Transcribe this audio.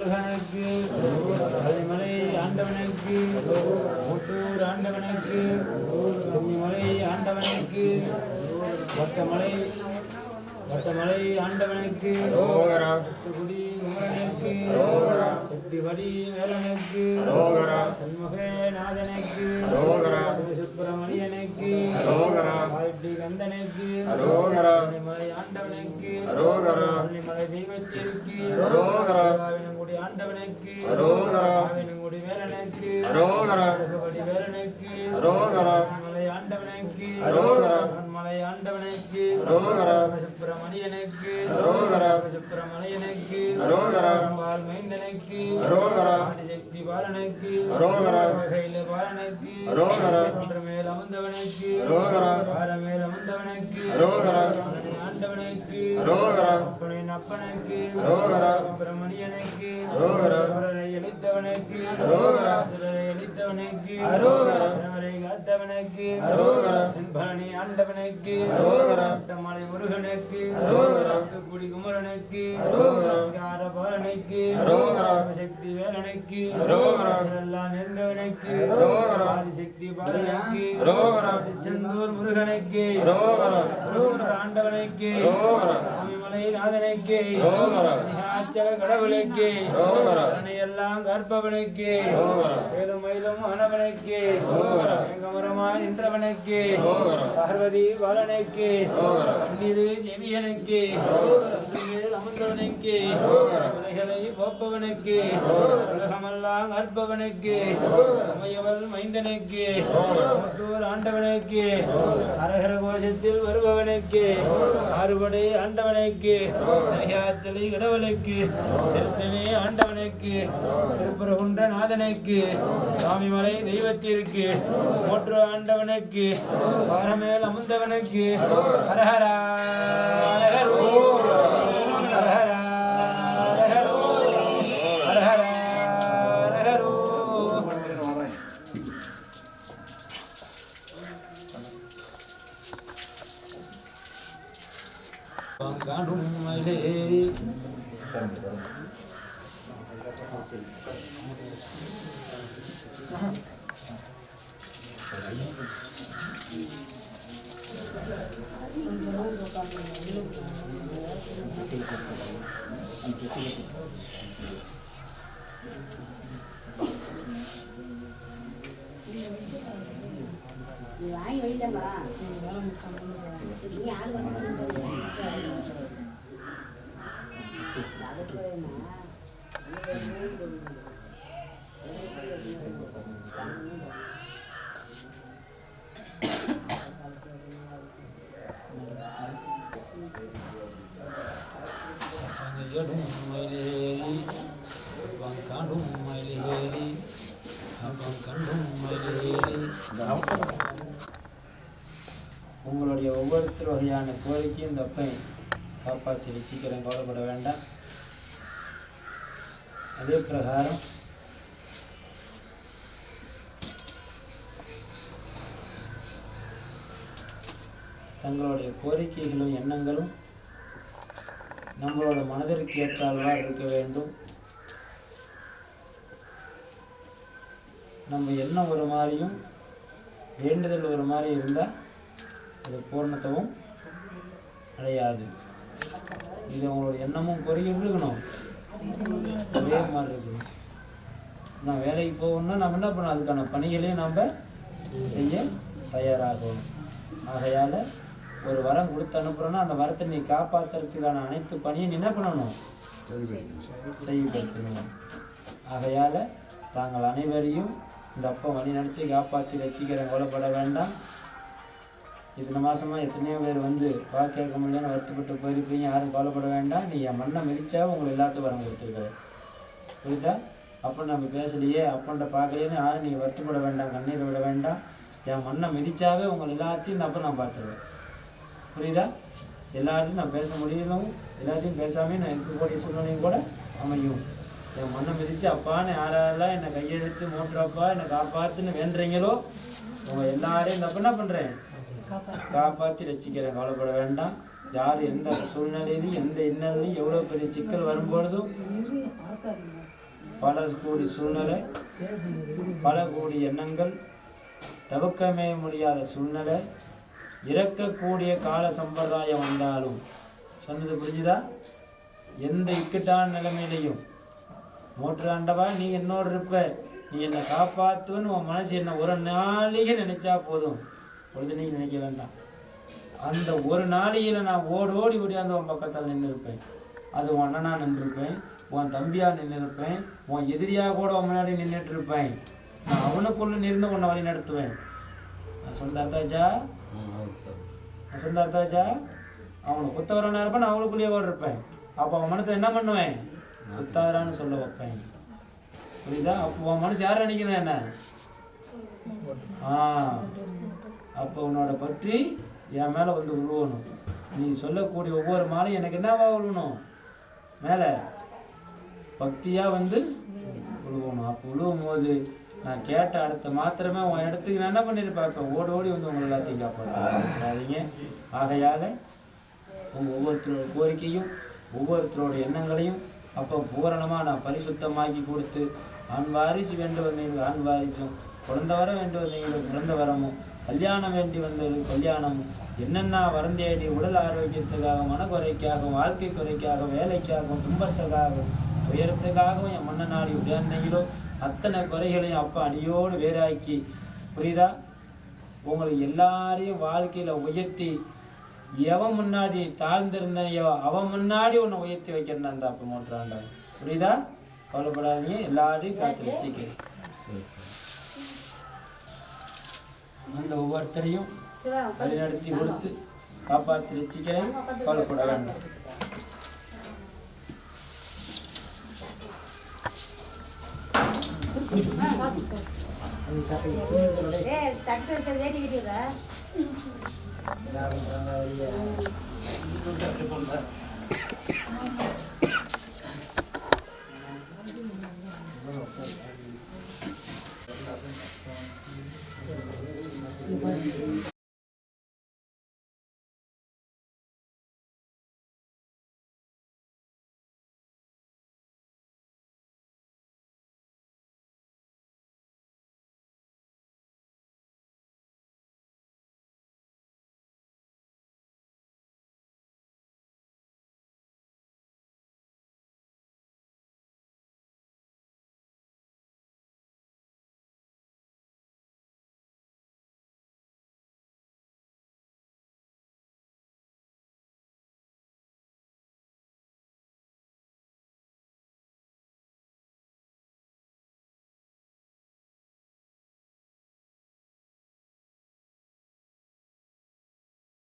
முருகனுக்கு மலை ஆண்டவனுக்கு முட்டூர் ஆண்டவனுக்கு செம்மிமலை ஆண்டவனுக்கு வட்டமலை ஆண்டவனுக்கு குடி குமரனுக்கு செட்டிவடி வேலனுக்கு சண்முகநாதனுக்கு சுப்பிரமணியனுக்கு வாழ்த்தி கந்தனுக்கு மலை ஆண்டவனுக்கு மலை தெய்வத்திற்கு குடி ஆண்டவனுக்கு குடி வேலனுக்கு வேலனுக்கு மலை ஆண்டவனுக்கு மலை ஆண்டவனுக்கு சுப்பிரமணியனுக்கு மைந்தனுக்கு சக்தி பாலனுக்கு கையில பாலனுக்கு மேல் அமர்ந்தவனுக்கு மேல் அமர்ந்தவனுக்கு ஆண்டவனுக்கு அப்பனுக்கு சுப்பிரமணியனுக்கு எழுத்தவனுக்கு எழுத்தவனுக்கு காத்தவனுக்கு பழனி ஆண்டவனுக்கு மலை முருகனுக்கு குடி குமரனுக்கு பாலனுக்கு சக்தி வேலனுக்கு எல்லாம் நேர்ந்தவனுக்கு சக்தி பாலனுக்கு செந்தூர் முருகனுக்கு ஆண்டவனுக்கு சுவாமிமலை நாதனுக்கு ஆச்சல கடவுளுக்கு எல்லாம் கற்பவனுக்கு மயிலும் ஆனவனுக்கு கமரமாய் நின்றவனுக்கு பார்வதி பாலனுக்கு திரு செவியனுக்கு அமர்ந்தவனுக்கு உலகளை போப்பவனுக்கு உலகமெல்லாம் கற்பவனுக்கு அமையவள் மைந்தனுக்கு முட்டூர் ஆண்டவனுக்கு அரகர கோஷத்தில் வருபவனுக்கு ஆறுபடை ஆண்டவனுக்கு தனியாச்சலை கடவுளுக்கு திருத்தணி ஆண்டவனுக்கு திருப்பரகுன்ற நாதனுக்கு சுவாமிமலை தெய்வத்திற்கு மோற்று ஆண்டவனுக்கு பாரமேல் அமுந்தவனுக்கு ஹரஹரா காடும் மயிலே வாங்கி வைட்டமா நீ யாரு உங்களுடைய ஒவ்வொருத்தர் வகையான கோரிக்கையும் இந்த அப்பை காப்பாற்றி வச்சுக்கிறேன், கவலைப்பட வேண்டாம். அதே பிரகாரம் தங்களுடைய கோரிக்கைகளும் எண்ணங்களும் நம்மளோட மனதிற்கு ஏற்றால்வாறு இருக்க வேண்டும். நம்ம எண்ணம் ஒரு மாதிரியும் வேண்டுதல் ஒரு மாதிரி இருந்தால் அது பூர்ணத்துவம் அடையாது. இது உங்களோட எண்ணமும் குறையும் இருக்கணும், அதே மாதிரி இருக்கணும். நான் வேலைக்கு போகணுன்னா நம்ம என்ன பண்ணணும், அதுக்கான பணிகளையும் நம்ம செய்ய தயாராகணும். ஆகையால் ஒரு வரம் கொடுத்து அனுப்புகிறோன்னா அந்த வரத்தை நீ காப்பாற்றுறதுக்கான அனைத்து பணியும் நீ என்ன பண்ணணும், செய்யப்படுத்தணும். ஆகையால் தாங்கள் அனைவரையும் இந்த அப்பா வழி நடத்தி காப்பாற்றி வச்சுக்கிறேன், கவலைப்பட வேண்டாம். இத்தனை மாதமாக எத்தனையோ பேர் வந்து வாக்கு கேட்க முடியலன்னு வருத்தப்பட்டு போயிருப்பீங்க, யாரும் கவலைப்பட வேண்டாம். நீ என் மண்ணை மிதிச்சா உங்களை எல்லாத்துக்கும் வரம் கொடுத்துருக்குறேன், புரியுதா? அப்போ நம்ம பேசலையே அப்பன்ட்ட பார்க்கலையேன்னு யாரும் நீங்கள் வருத்தப்பட வேண்டாம், கண்ணீர் விட வேண்டாம். என் மண்ணை மிதிச்சாவே உங்களை எல்லாத்தையும் இந்த அப்போ நான் பார்த்துருவேன், புரியுதா? எல்லாத்தையும் நான் பேச முடியலும், எல்லாத்தையும் பேசாமல் நான் இருக்கக்கூடிய சூழ்நிலையும் கூட அமையும். என் மண்ணை மிதித்து அப்பான்னு யாரெல்லாம் என்னை கையெழுத்து மோட்டுறப்பா என்னை காப்பாற்றுன்னு வேண்டுறீங்களோ உங்கள் எல்லாரையும் இந்த அப்போ என்ன பண்ணுறேன், காப்பாற்றி ரசிக்கிறேன், கவலைப்பட வேண்டாம். யார் எந்த சூழ்நிலையிலையும் எந்த இன்னலையும் எவ்வளோ பெரிய சிக்கல் வரும்பொழுதும் பல கோடி சூழ்நிலை, பல கோடி எண்ணங்கள், தவிர்க்கவே முடியாத சூழ்நிலை, இறக்கக்கூடிய கால சம்பிரதாயம் வந்தாலும், சொன்னது புரிஞ்சுதா? எந்த இக்கட்டான நிலைமையிலையும் மோட்டர் ஆண்டவா நீ என்னோடு இருப்ப, நீ என்னை காப்பாற்றுன்னு உன் மனசு என்ன ஒரு நாளைக்கு நினைச்சா போதும், பொழுது நீ நினைக்க வேண்டாம். அந்த ஒரு நாளையில் நான் ஓடி ஓடியாந்து உன் பக்கத்தில் நின்று இருப்பேன். அது உன் அண்ணனா நின்றுருப்பேன், உன் தம்பியாக நின்று இருப்பேன், உன் எதிரியாக கூட உன் முன்னாடி நின்றுட்டு இருப்பேன். நான் அவனுக்குள்ளே நின்று உன்னை வழி நடத்துவேன். நான் சொந்த அர்த்தாச்சா? நான் சொந்த அர்த்தாச்சா? அவனுக்கு குத்தவரனாக இருப்பேன், நான் அவனுக்குள்ளேயே கூட இருப்பேன். அப்போ அவன் மனத்தில் என்ன பண்ணுவேன்? குத்தாரான்னு சொல்ல வைப்பேன். புரியுதா? அப்போ உன் மனசு யார் நினைக்கிறேன் என்ன? அப்போ உன்னோட பற்றி என் மேலே வந்து உருவணும். நீ சொல்லக்கூடிய ஒவ்வொரு மாலையும் எனக்கு என்னவா விழுவணும்? மேலே பக்தியாக வந்து விழுவணும். அப்போ விழுவும் போது நான் கேட்ட அடுத்த மாத்திரமே உன் இடத்துக்கு நான் என்ன பண்ணியிருப்பேன்? இப்போ ஓடி வந்து உங்களை எல்லாத்தையும் காப்பாற்றுங்க. ஆகையால் உங்கள் ஒவ்வொருத்தரோட கோரிக்கையும் ஒவ்வொருத்தரோட எண்ணங்களையும் அப்போ பூரணமாக நான் பரிசுத்தமாக்கி கொடுத்து, ஆண் வாரிசு வேண்டு வந்தீங்க ஆண் வாரிசும், குழந்தை வர வேண்டி வந்தீங்க குழந்தை வரமும், கல்யாணம் வேண்டி வந்தது கல்யாணமும், என்னென்ன வரந்தேடி உடல் ஆரோக்கியத்துக்காக, மனக்குறைக்காகவும், வாழ்க்கை குறைக்காகவும், வேலைக்காகவும், துன்பத்துக்காகவும், உயரத்துக்காகவும் என் மன்ன நாடி உடையாந்தீங்களோ அத்தனை குறைகளையும் அப்போ அடியோடு வேறாக்கி, புரியுதா? உங்களுக்கு எல்லாரையும் வாழ்க்கையில் உயர்த்தி, எவன் முன்னாடி தாழ்ந்திருந்தையோ அவன் முன்னாடி உன்னை உயர்த்தி வைக்கிறேன் அந்த அப்போ மோட்டுறாண்டா. புரியுதா? கவலைப்படாதீங்க, எல்லாரையும் காத்து வச்சுக்க. அந்த ஒவ்வொருத்தரையும் வழிநடத்தி கொடுத்து காப்பாற்றி வச்சுக்கிறேன். கவலைப்பட வேண்டாம்.